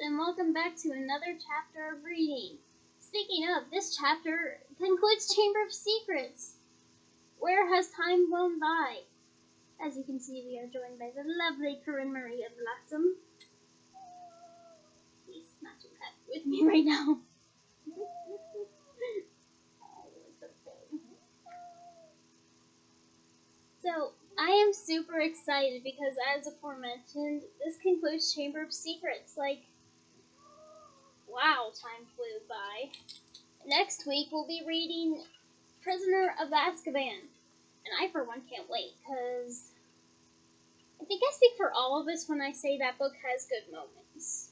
and welcome back to another chapter of reading. Speaking of, this chapter concludes Chamber of Secrets. Where has time flown by? As you can see, we are joined by the lovely Corinne Maria Blossom. He's snatching that with me right now. So, I am super excited because, as aforementioned, this concludes Chamber of Secrets. Wow, time flew by. Next week, we'll be reading Prisoner of Azkaban. And I, for one, can't wait, because I think I speak for all of us when I say that book has good moments.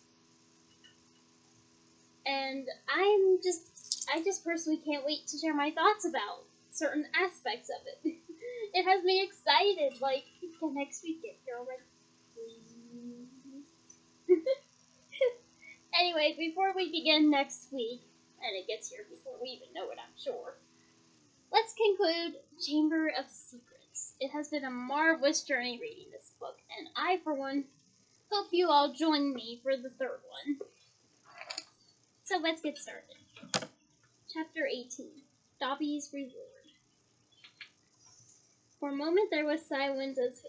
And I just personally can't wait to share my thoughts about certain aspects of it. It has me excited. Can next week get here already? Please. Anyway, before we begin next week, and it gets here before we even know it, I'm sure, let's conclude Chamber of Secrets. It has been a marvelous journey reading this book, and I, for one, hope you all join me for the third one. So let's get started. Chapter 18, Dobby's Reward. For a moment there was silence as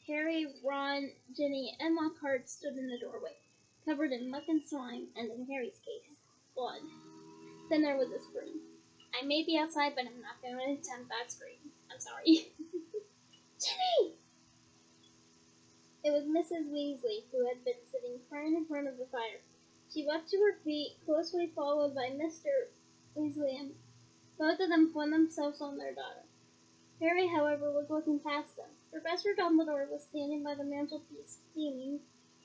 Harry, Ron, Ginny, and Lockhart stood in the doorway, covered in muck and slime, and in Harry's case, blood. Then there was a scream. I may be outside, but I'm not going to attempt that scream. I'm sorry. Ginny! It was Mrs. Weasley, who had been sitting crying in front of the fire. She leapt to her feet, closely followed by Mr. Weasley, and both of them flung themselves on their daughter. Harry, however, was looking past them. Professor Dumbledore was standing by the mantelpiece, fuming,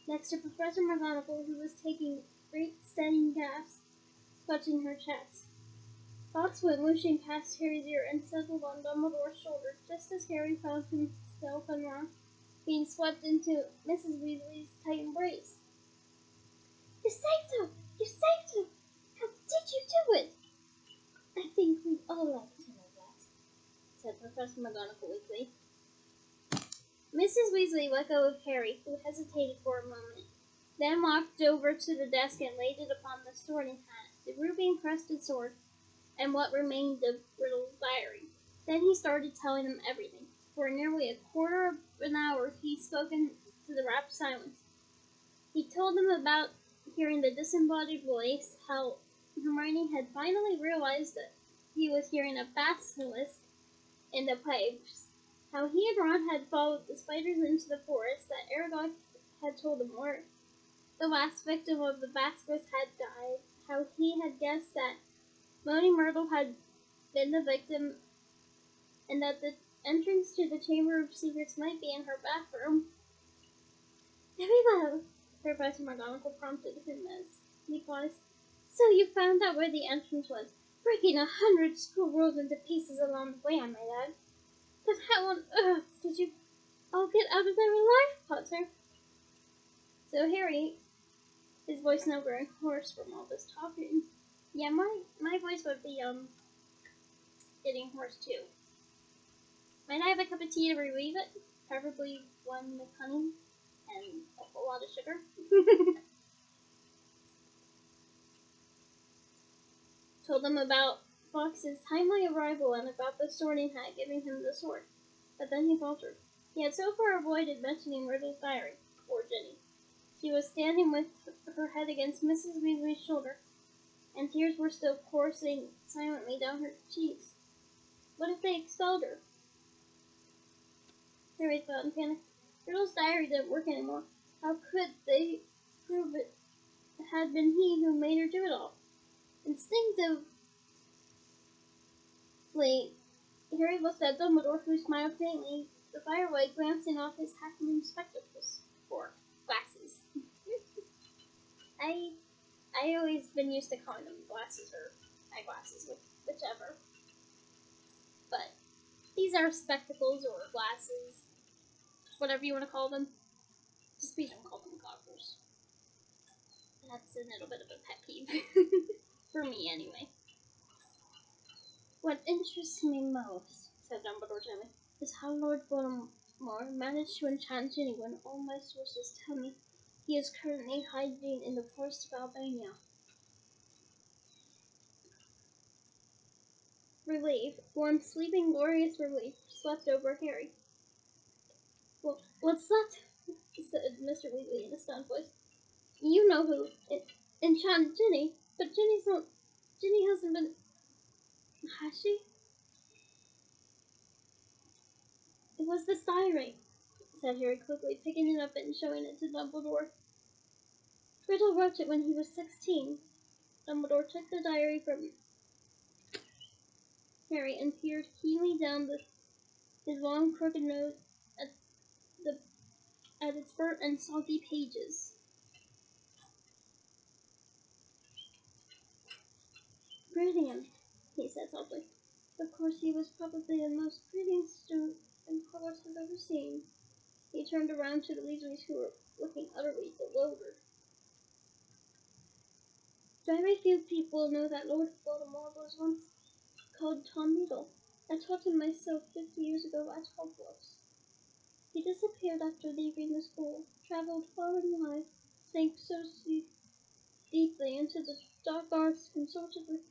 next to Professor McGonagall, who was taking great steady gasps, clutching her chest. Fox went whooshing past Harry's ear and settled on Dumbledore's shoulder, just as Harry found himself and Ron being swept into Mrs. Weasley's tight embrace. You saved her! You saved her! How did you do it? I think we'd all like to know that, said Professor McGonagall weakly. Mrs. Weasley let go of Harry, who hesitated for a moment, then walked over to the desk and laid it upon the sorting hat, the ruby-encrusted sword, and what remained of Riddle's diary. Then he started telling them everything. For nearly a quarter of an hour he spoke into the rapt silence. He told them about hearing the disembodied voice, how Hermione had finally realized that he was hearing a basilisk in the pipes, how he and Ron had followed the spiders into the forest, that Aragog had told them where the last victim of the basilisk had died, how he had guessed that Moaning Myrtle had been the victim, and that the entrance to the Chamber of Secrets might be in her bathroom. Very well, Professor McGonagall prompted him as he paused. So you found out where the entrance was, breaking 100 school rules into pieces along the way, I might add. But how on earth did you all get out of there alive, Potter? So Harry, his voice now growing hoarse from all this talking. Yeah, my voice would be, getting hoarse too. Might I have a cup of tea to relieve it? Preferably one with honey and a whole lot of sugar. Told them about Fox's timely arrival and about the sorting hat giving him the sword. But then he faltered. He had so far avoided mentioning Riddle's diary, poor Ginny. She was standing with her head against Mrs. Weasley's shoulder, and tears were still coursing silently down her cheeks. What if they expelled her? Harry thought in panic. Riddle's diary didn't work anymore. How could they prove it had been he who made her do it all? Instinctively, Harry looked at Dumbledore, who smiled faintly, the firelight glancing off his half-moon spectacles, or glasses. I always been used to calling them glasses or eyeglasses, whichever. But these are spectacles or glasses, whatever you want to call them. Just please don't call them goggles. That's a little bit of a pet peeve. For me, anyway. What interests me most, said Dumbledore gently, is how Lord Voldemort managed to enchant Ginny when all my sources tell me He is currently hiding in the forest of Albania. Relief, warm, sleeping, glorious relief swept over Harry. What's that? Said Mr. Weasley in a stunned voice. You know who. Enchanted Ginny. But Ginny's not. Ginny hasn't been. Has she? It was this diary, said Harry quickly, picking it up and showing it to Dumbledore. Riddle wrote it when he was 16. Dumbledore took the diary from Harry and peered keenly down his long, crooked nose at, at its burnt and soggy pages. Brilliant, he said softly. Of course, he was probably the most brilliant student Hogwarts has ever seen. He turned around to the Weasleys, who were looking utterly bewildered. Very few people know that Lord Voldemort was once called Tom Riddle. I taught him myself 50 years ago at Hogwarts. He disappeared after leaving the school, traveled far and wide, sank so deeply into the dark arts, consulted with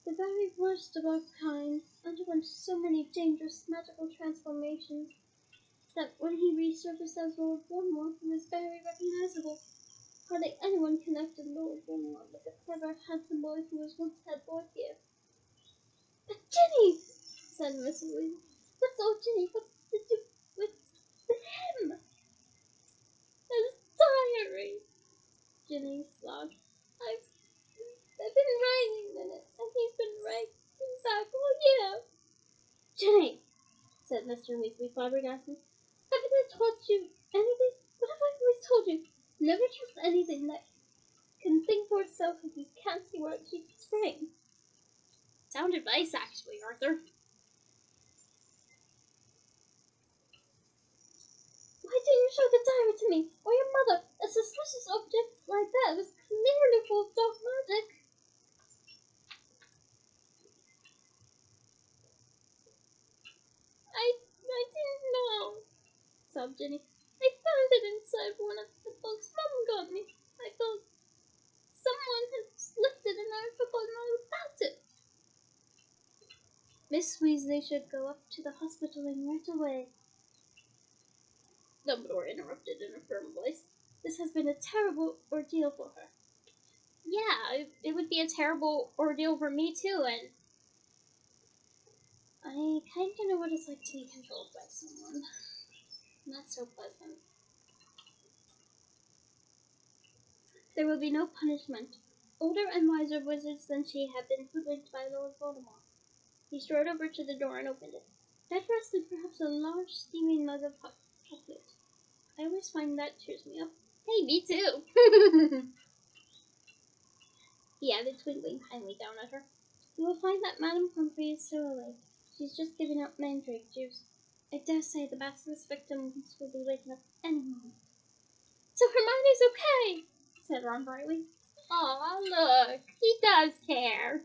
the very worst of our kind, underwent so many dangerous magical transformations that when he resurfaced as Lord Voldemort, he was very recognizable. Hardly anyone connected Lord Voldemort with the clever, handsome boy who was once head boy here. But Ginny, said Mrs. Weasley. What's all Ginny got to do with him? His diary. Ginny sobbed. I've been writing in it, and he's been writing back all year. Ginny, said Mr. Weasley, flabbergasted. Haven't I told you anything? What have I always told you? Never trust anything that can think for itself if you can't see where it keeps its brain. Sound advice, actually, Arthur. Why didn't you show the diary to me, or your mother? A suspicious object like that was clearly full of dark magic. I didn't know, sobbed Ginny. I found it inside one of the books Mom got me. I thought someone had slipped it and I'd forgotten all about it. Miss Weasley should go up to the hospital and right away. Dumbledore interrupted in a firm voice. This has been a terrible ordeal for her. Yeah, it would be a terrible ordeal for me too, and I kind of know what it's like to be controlled by someone. Not so pleasant. There will be no punishment. Older and wiser wizards than she have been hoodwinked by Lord Voldemort. He strode over to the door and opened it. That rested perhaps a large steaming mug of hot chocolate. I always find that cheers me up. Hey, me too! He added, twinkling kindly down at her. You will find that Madame Pomfrey is still awake. She's just giving up mandrake juice. I dare say the basilisk victims will be waking up any moment. So Hermione's okay, said Ron brightly. Aw, look, he does care.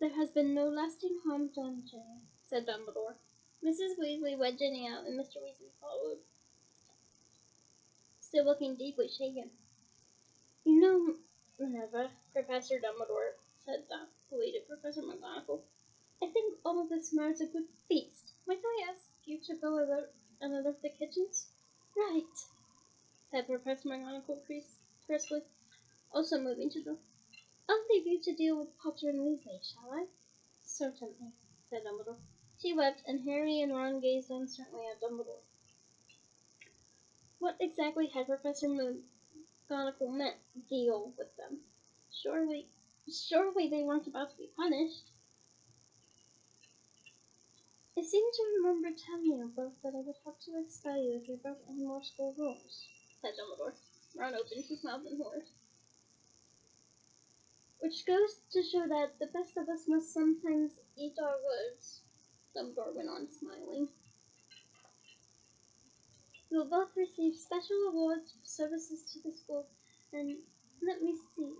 There has been no lasting harm done, Ginny, said Dumbledore. Mrs. Weasley led Ginny out, and Mr. Weasley followed, still looking deeply shaken. You know, Minerva, Professor Dumbledore, said thoughtfully to Professor McGonagall. I think all of this merits a good feast. Might I ask you to go and alert the kitchens? Right, said Professor McGonagall crisply, also moving to the. I'll leave you to deal with Potter and Weasley, shall I? Certainly, said Dumbledore. She wept, and Harry and Ron gazed uncertainly at Dumbledore. What exactly had Professor McGonagall meant, deal with them? Surely they weren't about to be punished. I seem to remember telling you both that I would have to expel you if you broke any more school rules, said Dumbledore. Ron opened his mouth in horror. Which goes to show that the best of us must sometimes eat our words, Dumbledore went on, smiling. You will both receive special awards for services to the school, and let me see.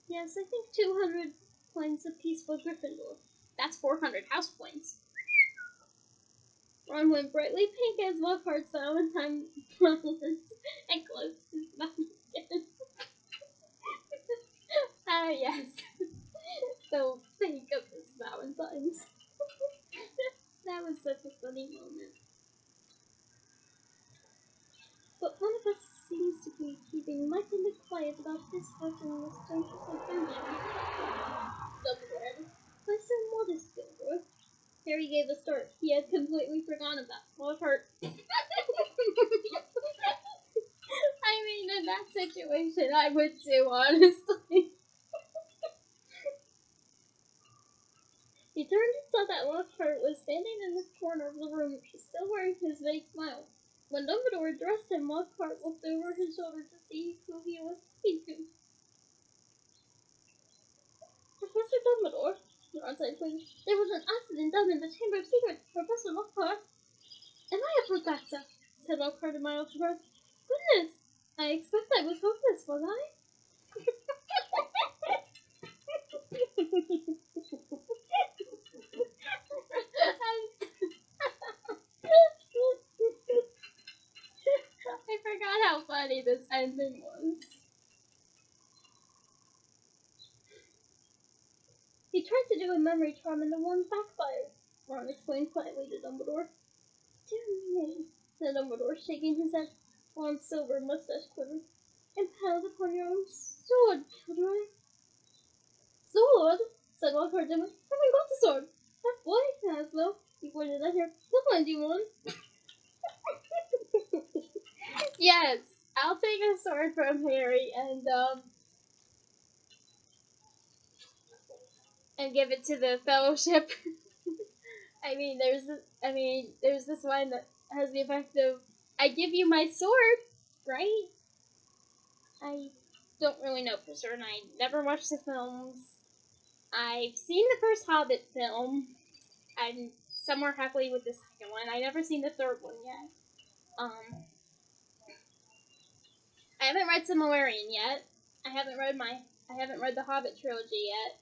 Yes, I think 200 points apiece for Gryffindor. That's 400 house points. Ron went brightly pink as Lockhart's Valentine presents and closed his mouth again. Ah, yes. So think of this Valentine's. That was such a funny moment. But one of us seems to be keeping mightily quiet about his heart and this dangerous adventure. Dumbledore. Why so modest, Gilderoy? Harry gave a start. He had completely forgotten about Lockhart. I mean, in that situation, I would too, honestly. He turned and saw that Lockhart was standing in the corner of the room, still wearing his vague smile. When Dumbledore addressed him, Lockhart looked over his shoulder to see who he was speaking to. Professor Dumbledore, Ron said quickly, there was an accident done in the Chamber of Secrets, Professor Lockhart. Am I a professor? Said Lockhart in mild surprise. Goodness, I expect I was hopeless, was I? I forgot how funny this ending was. He tried to do a memory charm and the one backfired. Ron explained quietly to Dumbledore. Dear me, said Dumbledore, shaking his head. Ron's silver mustache quivered. Impaled upon your own sword, Gilderoy. Sword? Said Lockhart dimly. Haven't got a sword. That boy has, though. He pointed at her. He'll find you one. Yes, I'll take a sword from Harry and give it to the Fellowship. There's this line that has the effect of, I give you my sword, right? I don't really know for certain. I never watched the films. I've seen the first Hobbit film. I'm somewhere halfway with the second one. I never seen the third one yet. I haven't read Silmarillion yet. I haven't read the Hobbit trilogy yet.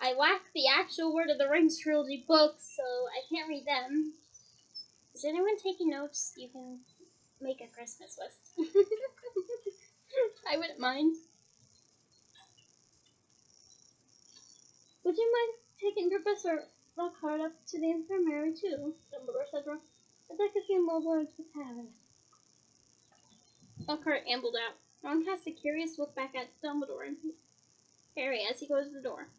I lack the actual Lord of the Rings trilogy books, so I can't read them. Is anyone taking notes? You can make a Christmas list. I wouldn't mind. Would you mind taking Professor Lockhart up to the infirmary too? Dumbledore said to Ron. I'd like a few more words with Harry. Lockhart ambled out. Ron cast a curious look back at Dumbledore and Harry as he closed the door.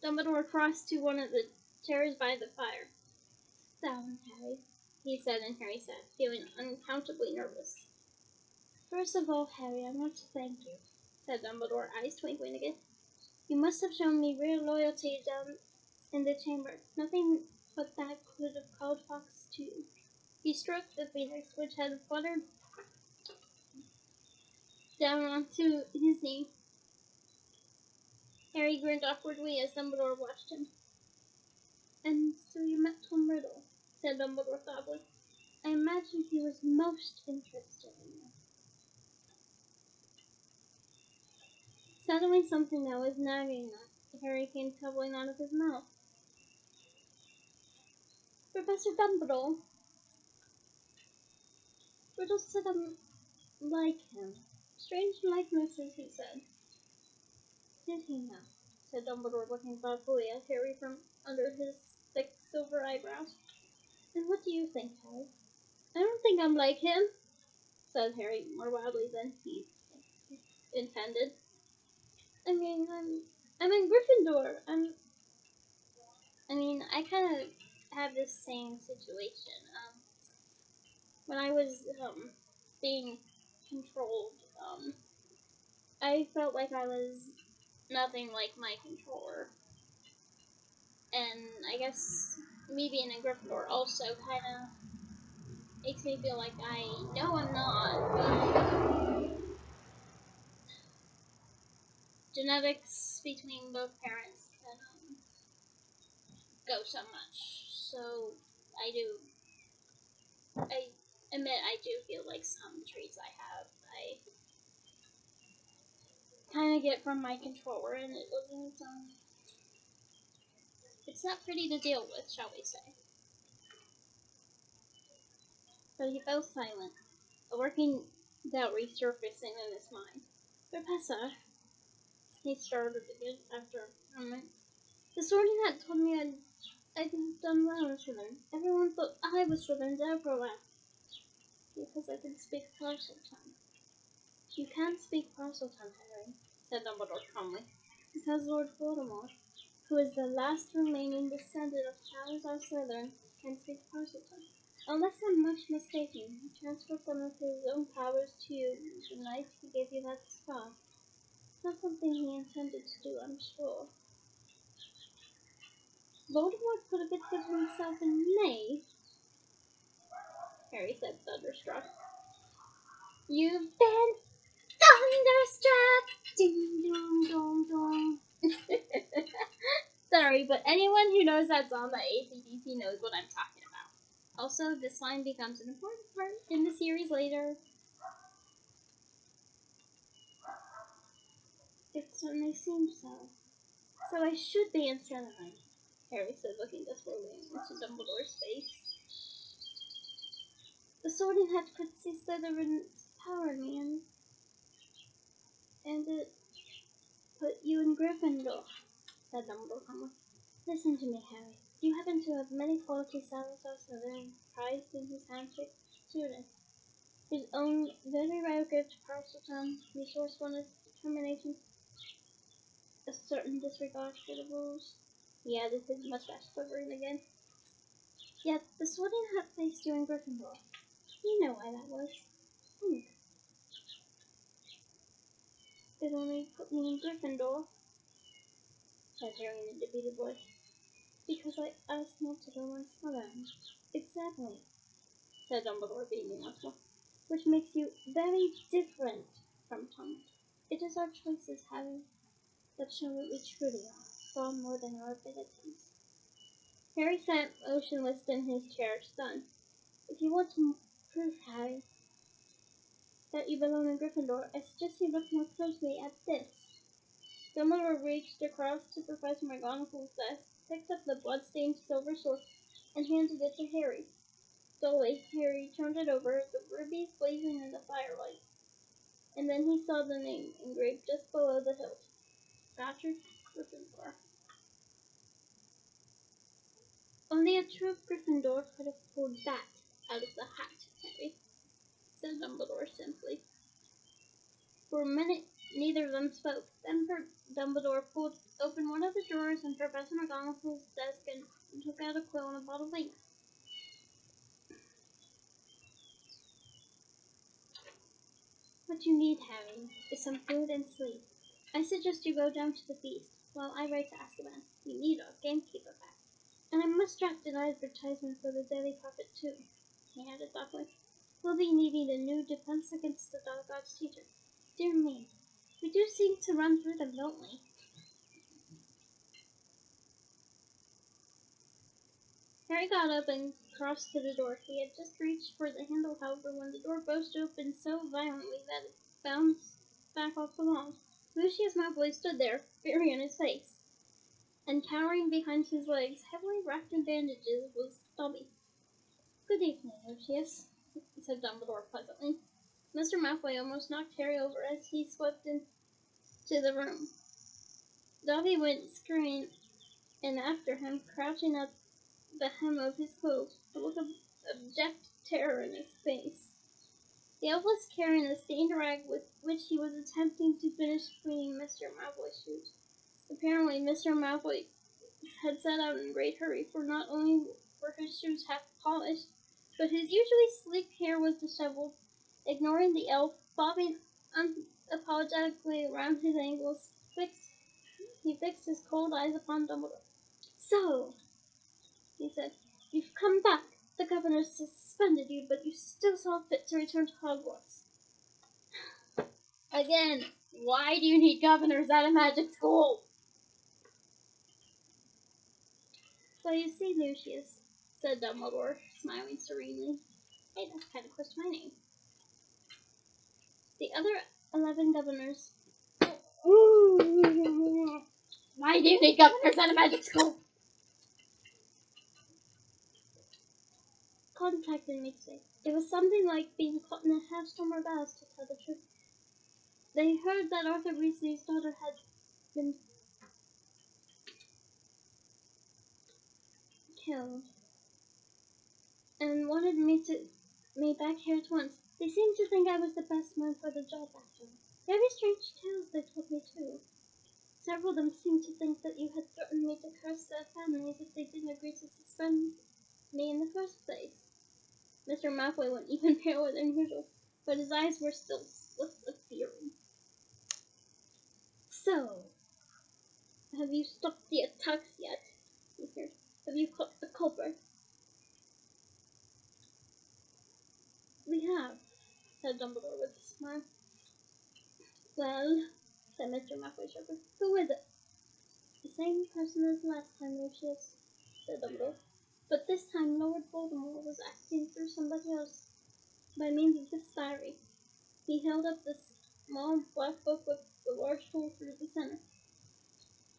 Dumbledore crossed to one of the chairs by the fire. Sit down, Harry, he said, and Harry sat, feeling unaccountably nervous. First of all, Harry, I want to thank you, said Dumbledore, eyes twinkling again. You must have shown me real loyalty down in the chamber. Nothing but that could have called Fox to you. He stroked the phoenix, which had fluttered down onto his knee. Harry grinned awkwardly as Dumbledore watched him. And so you met Tom Riddle, said Dumbledore thoughtfully. I imagine he was most interested in you. Suddenly something that was nagging at Harry came tumbling out of his mouth. Professor Dumbledore. Riddle said I'm like him. Strange likenesses, he said. Did he now? Said Dumbledore, looking thoughtfully at Harry from under his thick silver eyebrows. And what do you think, Harry? I don't think I'm like him, said Harry more wildly than he intended. I mean, I'm in Gryffindor. I kind of have this same situation. When I was being controlled, I felt like I was nothing like my controller, and I guess me being in Gryffindor also kind of makes me feel like I know I'm not, but genetics between both parents can go so much. So I admit I do feel like some traits I have, I kind of get from my controller, and it's not pretty to deal with, shall we say. but he fell silent, a working doubt resurfacing in his mind. Professor, he started again after a moment. The Sorting Hat told me I'd done well in Slytherin. Everyone thought I was Slytherin's Everlap because I could speak Parseltongue. You can't speak Parseltongue, Harry, said Dumbledore calmly, because Lord Voldemort, who is the last remaining descendant of Salazar Slytherin, can speak Parseltongue. Unless I'm much mistaken, he transferred some of his own powers to you the night he gave you that scar. It's not something he intended to do, I'm sure. Voldemort put a bit of himself in me, Harry said, thunderstruck. You've been thunderstruck! Ding dong dong dong. Sorry, but anyone who knows that song by AC/DC knows what I'm talking about. Also, this line becomes an important part in the series later. It certainly seems so. So I should be in Slytherin, Harry said, looking desperately into Dumbledore's face. The Sorting Hat could see Slytherin's power in me, and it put you in Gryffindor, said Dumbledore calmly. Listen to me, Harry. You happen to have many qualities Salazar Slytherin prized in his handpicked students. His own very rare gift, Parseltongue, resourcefulness, determination, a certain disregard for the rules. He added, his mustache quivering again. Yet the Sorting Hat placed you in Gryffindor. You know why that was. Think. It only put me in Gryffindor, said Harry in a defeated voice, because I asked not to go on Slytherin. Exactly, said Dumbledore, beaming once more. Which makes you very different from Tom. It is our choices, Harry, that show what we truly are, far more than our abilities. Harry sat motionless in his chair, stunned. If you want to prove, Harry, that you belong in Gryffindor, I suggest you look more closely at this. Dumbledore reached across to Professor McGonagall's desk, picked up the blood-stained silver sword, and handed it to Harry. Slowly, Harry turned it over, the rubies blazing in the firelight. And then he saw the name engraved just below the hilt. Patrick Gryffindor. Only a true Gryffindor could have pulled that out of the hat, Harry, said Dumbledore simply. For a minute, neither of them spoke. Then Dumbledore pulled open one of the drawers in Professor McGonagall's desk and took out a quill and a bottle of ink. What you need, Harry, is some food and sleep. I suggest you go down to the feast while I write to Azkaban. We need our gamekeeper back. And I must draft an advertisement for the Daily Prophet, too, he added thoughtfully. We'll be needing a new defense against the Dark Arts teacher. Dear me, we do seem to run through them, don't we? Harry got up and crossed to the door. He had just reached for the handle, however, when the door burst open so violently that it bounced back off the wall. Lucius Malfoy stood there, fury on his face, and cowering behind his legs, heavily wrapped in bandages, was Dobby. Good evening, Lucius, said Dumbledore pleasantly. Mr. Malfoy almost knocked Harry over as he swept into the room. Dobby went scurrying in after him, crouching at the hem of his clothes, a look of abject terror in his face. The elf was carrying a stained rag with which he was attempting to finish cleaning Mr. Malfoy's shoes. Apparently, Mr. Malfoy had set out in a great hurry, for not only were his shoes half polished, but his usually sleek hair was disheveled. Ignoring the elf, bobbing unapologetically around his ankles, he fixed his cold eyes upon Dumbledore. So, he said, you've come back. The governor suspended you, but you still saw fit to return to Hogwarts. Again, why do you need governors at a magic school? So you see, Lucius, said Dumbledore, smiling serenely. Hey, that's kind of close to my name. The other 11 governors. Why do you need governors at a magic school? contacted me today. It was something like being caught in a half-storm or ballast, to tell the truth. They heard that Arthur Weasley's daughter had been killed, and wanted me back here at once. They seemed to think I was the best man for the job after all. Very strange tales they told me too. Several of them seemed to think that you had threatened me to curse their families if they didn't agree to suspend me in the first place. Mr. Malfoy went even paler than usual, but his eyes were still slits of fury. So, have you stopped the attacks yet? He sneered. Have you caught the culprit? We have, said Dumbledore with a smile. Well, said Mr. Malfoy sharply, who is it? The same person as last time, Lucius, said Dumbledore. But this time Lord Voldemort was acting through somebody else by means of this diary. He held up the small black book with the large hole through the center.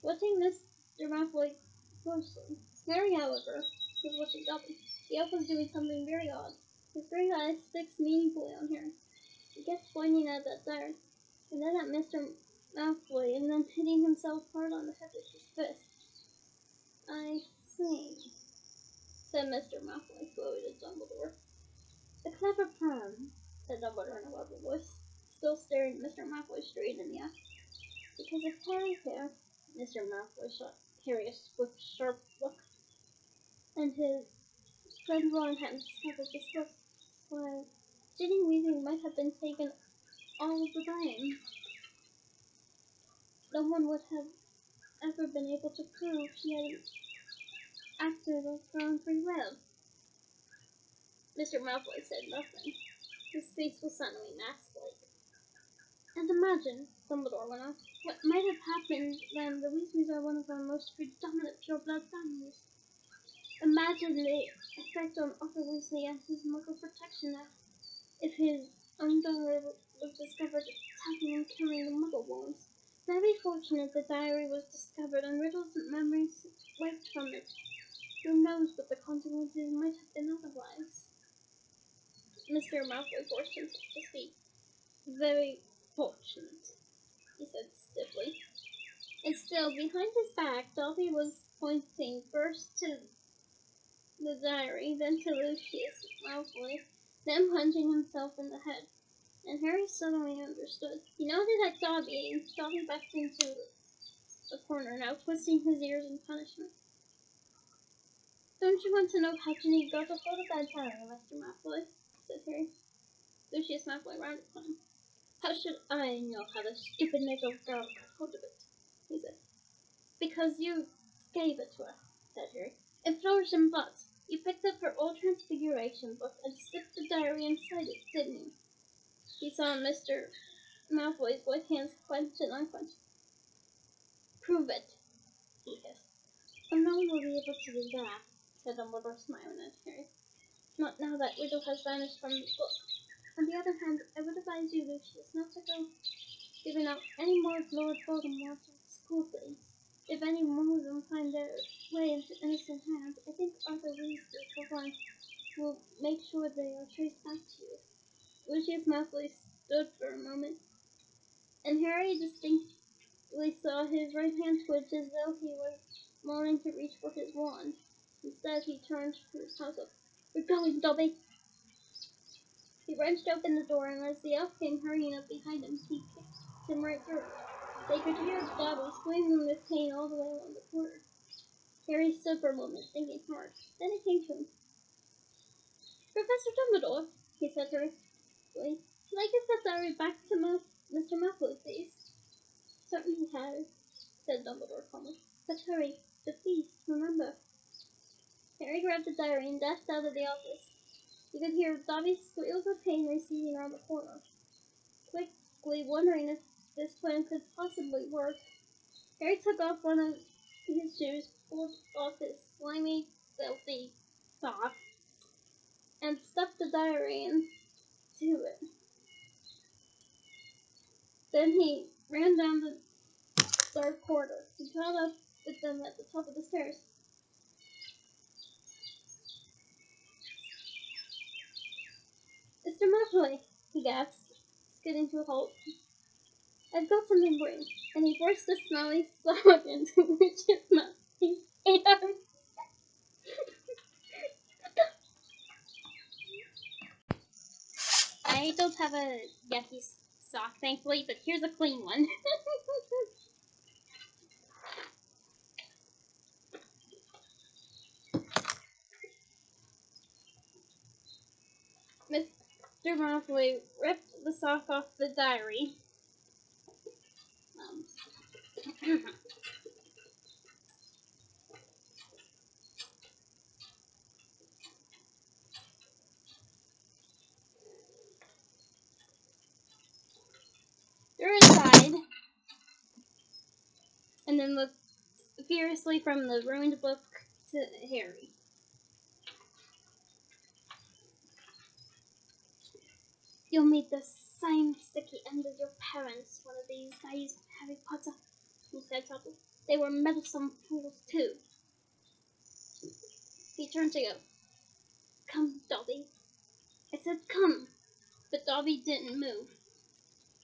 Watching Mr. Malfoy closely, Harry, however, was watching Dobby. The elf was doing something very odd. His grey eyes fixed meaningfully on Harry. He kept pointing at that diary, and then at Mr. Malfoy, and then hitting himself hard on the head with his fist. I see, said Mr. Malfoy slowly to Dumbledore. A clever plan, said Dumbledore in a level voice, still staring Mr. Malfoy straight in the eye. Because if Harry here, Mr. Malfoy shot Harry a swift, sharp look, and his trembling hands covered the slip. Why, Ginny Weasley might have been taken all of the blame. No one would have ever been able to prove she had acted of her own free will. Mr. Malfoy said nothing. His face was suddenly mask-like. And imagine, Dumbledore went on, what might have happened then. The Weasleys are one of our most predominant pure-blood families. Imagine the effect on Arthur Weasley and his Muggle Protection Act if his own daughter was discovered attacking and killing the Muggle ones. Very fortunate the diary was discovered and Riddle's memories wiped from it. Who knows what the consequences might have been otherwise? Mr. Malfoy forced himself to speak. Very fortunate, he said stiffly. And still, behind his back, Dobby was pointing first to the diary, then to Lucius Malfoy, then punching himself in the head. And Harry suddenly understood. He nodded at Dobby, and Dobby backed into the corner, now twisting his ears in punishment. Don't you want to know how Ginny got a hold of that diary, Mr. Malfoy? Said Harry. Lucius Malfoy rounded upon him. How should I know how the stupid little girl got hold of it? He said. Because you gave it to her, said Harry. In Flourish and Blots, you picked up her old Transfiguration book and slipped the diary inside it, didn't you? He saw Mr. Malfoy's white hands clench and unclench. Prove it, he hissed. Oh, no one will be able to do that, said Dumbledore, smiling at Harry. Not now that Riddle has vanished from the book. On the other hand, I would advise you, Lucius, not to go giving out any more of Lord Voldemort's school things. If any more of them find their way into innocent hands, I think Arthur Weasley, for one, will make sure they are traced back to you. Lucius Malfoy stood for a moment, and Harry distinctly saw his right hand twitch as though he was wanting to reach for his wand. Instead, he turned to his household. We're going, Dobby! He wrenched open the door, and as the elf came hurrying up behind him, he kicked him right through it. They could hear Dobby screaming with pain all the way along the corridor. Harry stood for a moment, thinking hard. Then it came to him. Professor Dumbledore, he said hurriedly, can I give that diary back to Mr. Malfoy, please? Certainly, Harry, said Dumbledore calmly. But hurry, the feast, remember. Harry grabbed the diary and dashed out of the office. You could hear Dobby's squeals of pain receding around the corner. Quickly wondering if this plan could possibly work, Harry took off one of his shoes, pulled off his slimy, filthy sock, and stuffed the diary into it. Then he ran down the dark corridor. He caught up with them at the top of the stairs. Malfoy, he gasped, skidding to a halt. I've got something for you. And he forced the smelly slug into Lucius Malfoy's hand. I don't have a yucky sock, thankfully, but here's a clean one. Mr. Malfoy ripped the sock off the diary. Threw it aside, and then looked furiously from the ruined book to Harry. You'll meet the same sticky end as your parents one of these days, Harry Potter, he said softly. They were meddlesome fools too. He turned to go. Come, Dobby. I said come, but Dobby didn't move.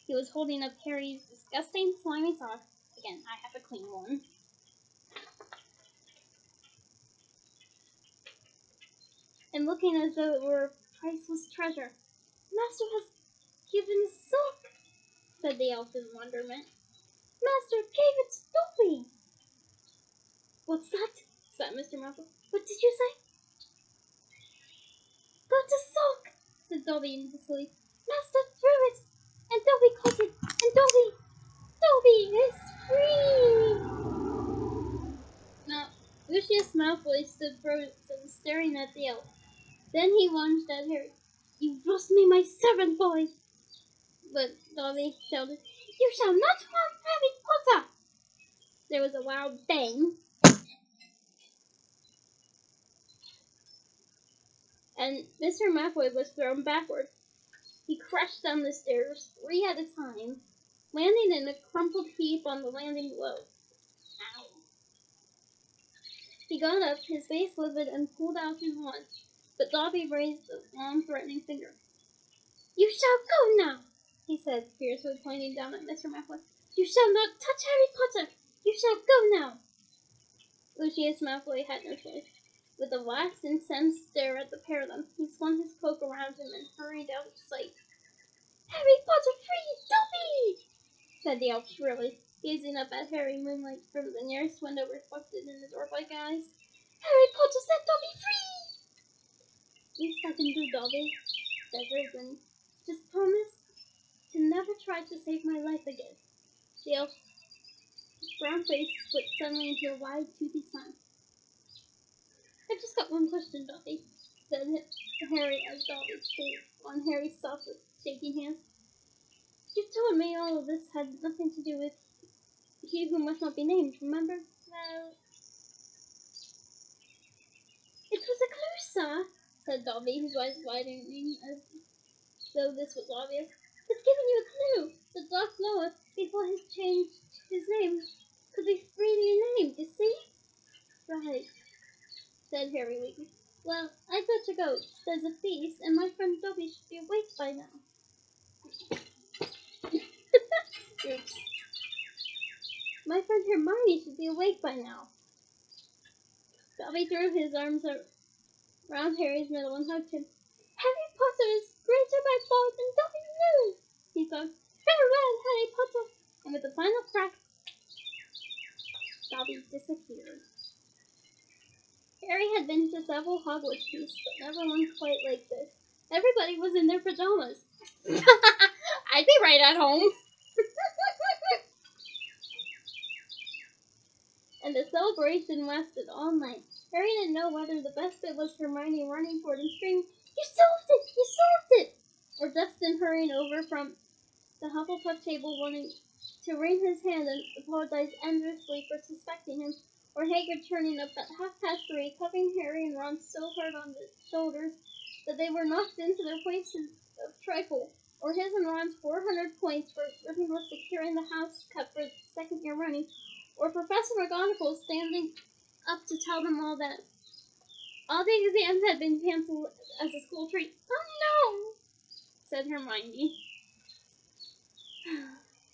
He was holding up Harry's disgusting, slimy sock. Again, I have a clean one. And looking as though it were a priceless treasure. Master has given a sock, said the elf in wonderment. Master gave it to Dobby. What's that? Said Mr. Malfoy. What did you say? Got a sock, said Dobby in his sleep. Master threw it, and Dobby caught it, and Dobby is free! Now, Lucius Malfoy stood frozen, staring at the elf. Then he lunged at Harry. You've lost me my servant boy! But Dobby shouted, You shall not harm Harry Potter! There was a loud bang, and Mr. Malfoy was thrown backward. He crashed down the stairs, 3 at a time, landing in a crumpled heap on the landing below. Ow. He got up, his face livid, and pulled out his wand, but Dobby raised a long, threatening finger. You shall go now, he said, fiercely pointing down at Mr. Malfoy. You shall not touch Harry Potter! You shall go now! Lucius Malfoy had no choice. With a last incensed stare at the pair of them, he swung his cloak around him and hurried out of sight. Harry Potter free! Dobby! Said the elf shrilly, gazing up at Harry moonlight from the nearest window reflected in the dwarf-like eyes. Harry Potter set Dobby free! Least I can do, Dobby, said Harry grinning. Just promise to never try to save my life again. The elf's brown face split suddenly into a wide, toothy smile. I've just got one question, Dobby, said Harry as Dobby pulled on Harry's soft, shaking hands. You told me all of this had nothing to do with he who must not be named, remember? Well, it was a clue, sir, said Dobby, his eyes widening as though this was obvious. It's giving you a clue. The Dark Lord, before he changed his name, could be freely named, you see? Right, said Harry weakly. Well, I've got to go. There's a feast, and my friend Dobby should be awake by now. Oops. My friend Hermione should be awake by now. Dobby threw his arms around Harry's middle and hugged him. Harry Potter is greater by far than Dobby knew, he thought. Farewell, Harry Potter! And with a final crack, Dobby disappeared. Harry had been to several Hogwarts feasts, but never one quite like this. Everybody was in their pajamas. I'd be right at home. And the celebration lasted all night. Harry didn't know whether the best bit was Hermione running toward him screaming, You solved it! You solved it! Or Dustin hurrying over from the Hufflepuff table wanting to wring his hand and apologize endlessly for suspecting him, or Hagrid turning up at 3:30, cuffing Harry and Ron so hard on the shoulders that they were knocked into their places of trifle, or his and Ron's 400 points for Gryffindor securing the house cup for the second year running, or Professor McGonagall standing up to tell them all that all the exams had been canceled as a school treat. Oh no! said Hermione.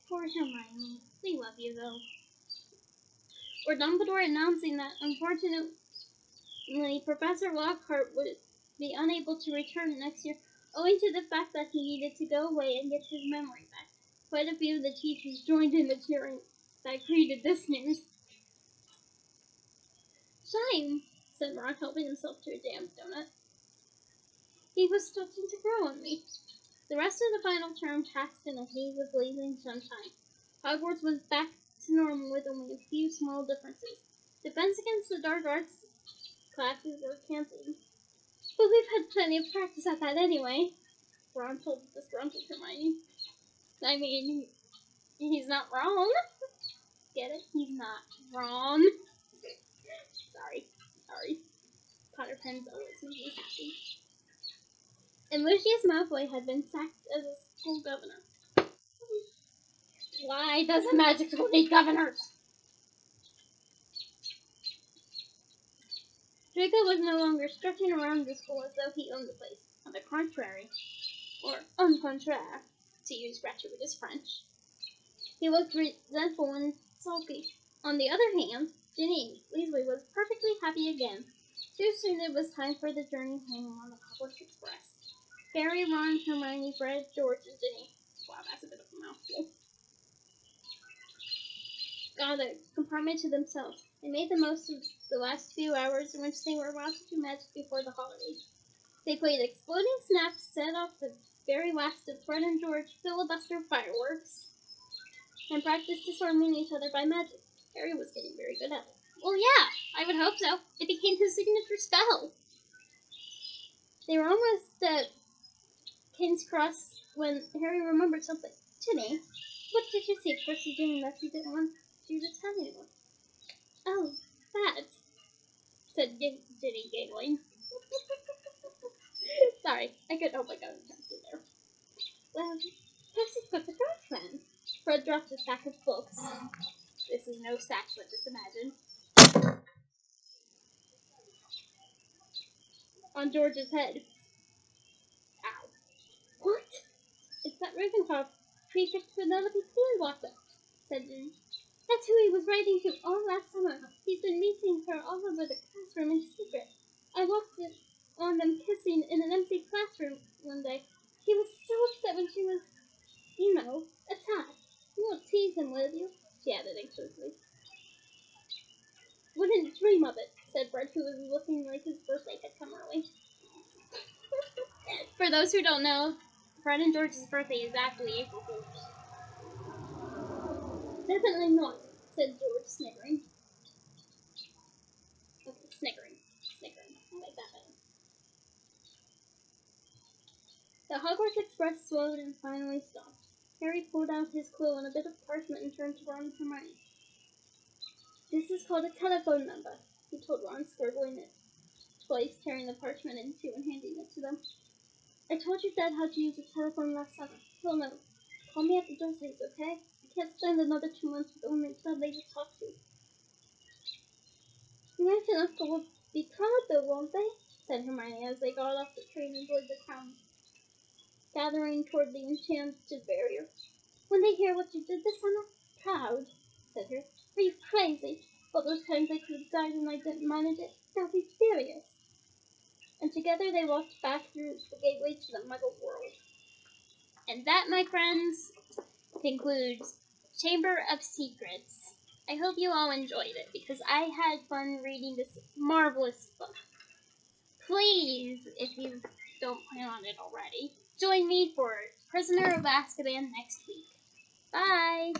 Poor Hermione. We love you, though. Or Dumbledore announcing that, unfortunately, Professor Lockhart would be unable to return next year, owing to the fact that he needed to go away and get his memory back. Quite a few of the teachers joined in the cheering that greeted this news. Shame, said Ron, helping himself to a damn donut. He was starting to grow on me. The rest of the final term tasked in a haze of blazing sunshine. Hogwarts was back to normal with only a few small differences. Defense against the dark arts classes were cancelled. But we've had plenty of practice at that anyway, Ron told the disgruntled Hermione. I mean, he's not wrong. Get it? He's not wrong. Sorry. Potterpens always make me happy. And Lucius Malfoy had been sacked as a school governor. Why does a magic school need governors? Draco was no longer strutting around the school as though he owned the place. On the contrary, or en contraire, to use gratuitous French, he looked resentful and sulky. On the other hand, Ginny Weasley was perfectly happy again. Too soon it was time for the journey home on the Hogwarts Express. Harry, Ron, Hermione, Fred, George, and Ginny. Wow, that's a bit of a mouthful. Got a compartment to themselves. They made the most of the last few hours in which they were allowed to do magic before the holidays. They played exploding snaps, set off the very last of Fred and George filibuster fireworks, and practiced disarming each other by magic. Harry was getting very good at it. Well, yeah, I would hope so. It became his signature spell. They were almost at King's Cross when Harry remembered something. Ginny, what did you see Percy doing that you didn't want you to tell anyone? Oh, that, said Ginny, giggling. Sorry, I couldn't help but go interrupted there. Well, Percy's got a girlfriend. Fred dropped a stack of books. This is no sack, but just imagine. On George's head. Ow. What? It's that Ravenclaw prefect Penelope Clearwater, said Ginny. That's who he was writing to all last summer. He's been meeting her all over the classroom in secret. I walked on them kissing in an empty classroom one day. He was so upset when she was, attacked. You won't tease him, will you? She added anxiously. Wouldn't dream of it, said Fred, who was looking like his birthday had come early. For those who don't know, Fred and George's birthday is actually April 1st. Definitely not, said George, sniggering. Okay, sniggering. I like that better. The Hogwarts Express slowed and finally stopped. Harry pulled out his quill and a bit of parchment and turned to Ron and Hermione. This is called a telephone number, he told Ron, scribbling it twice, tearing the parchment in two and handing it to them. I told your dad how to use a telephone last summer. He'll know. Call me at the Dursleys, okay? I can't spend another 2 months with only Dudley to talk to. The Aunt and Uncle will be proud, though, won't they? Said Hermione as they got off the train and boarded the crowd, gathering toward the enchanted barrier. When they hear what you did this summer? Proud, said Harry. Are you crazy? All those times I could have died and I didn't manage it. They'll be furious. And together they walked back through the gateway to the Muggle world. And that, my friends, concludes Chamber of Secrets. I hope you all enjoyed it, because I had fun reading this marvelous book. Please, if you don't plan on it already, join me for Prisoner of Azkaban next week. Bye!